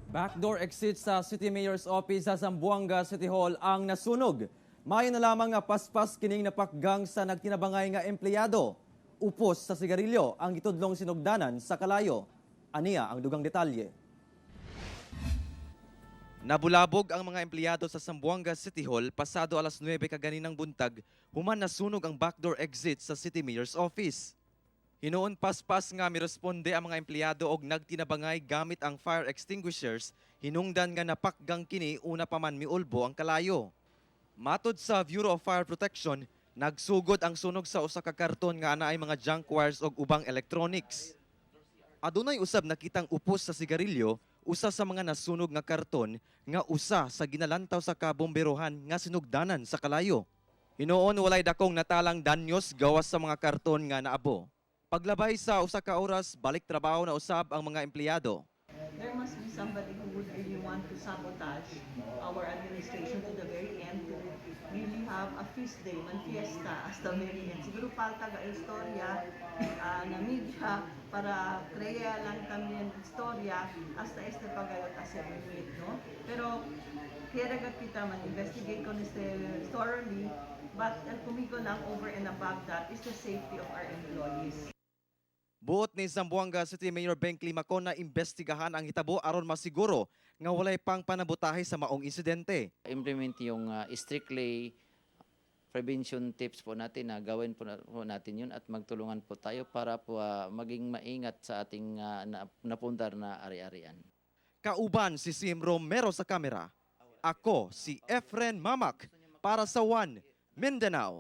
Backdoor exit sa City Mayor's Office sa Zamboanga City Hall ang nasunog. Mayo na lamang nga paspas kining napakgang sa nagtinabangay nga empleyado. Upos sa sigarilyo ang gitudlong sinugdanan sa kalayo. Aniya ang dugang detalye. Nabulabog ang mga empleyado sa Zamboanga City Hall pasado alas 9 kaganinang buntag, human nasunog ang backdoor exit sa City Mayor's Office. Hinoon paspas nga miresponde ang mga empleyado og nagtinabangay gamit ang fire extinguishers, hinungdan nga napakgang kini una pa man miulbo ang kalayo. Matod sa Bureau of Fire Protection, nagsugod ang sunog sa usa ka karton nga anaay mga junk wires og ubang electronics. Adunay usab nakitang upos sa sigarilyo, usa sa mga nasunog nga karton nga usa sa ginalantaw sa kabomberohan nga sinugdanan sa kalayo. Hinoon walay dakong natalang danyos gawas sa mga karton nga naabo. Paglabay sa usa ka oras, balik trabaho na usab ang mga empleyado. There must be somebody who would really want to sabotage our administration to the very end, to really have a feast day, fiesta hasta very end. Siguro falta ga istorya na media para kreya lang también istorya hasta este pagayot as a unit, no? Pero kaya kita man-investigate con este thoroughly, but el kumigo lang over and above that is the safety of our employees. Buot ni Zamboanga City Mayor Ben Climacon na imbestigahan ang hitabo aron masiguro nga walay pang panabutahe sa maong insidente. Implement yung strictly prevention tips po natin na gawin po natin yun at magtulungan po tayo para po maging maingat sa ating napundar na ari-arian. Kauban si Sim Romero sa kamera. Ako si Efren Mamak para sa One Mindanao.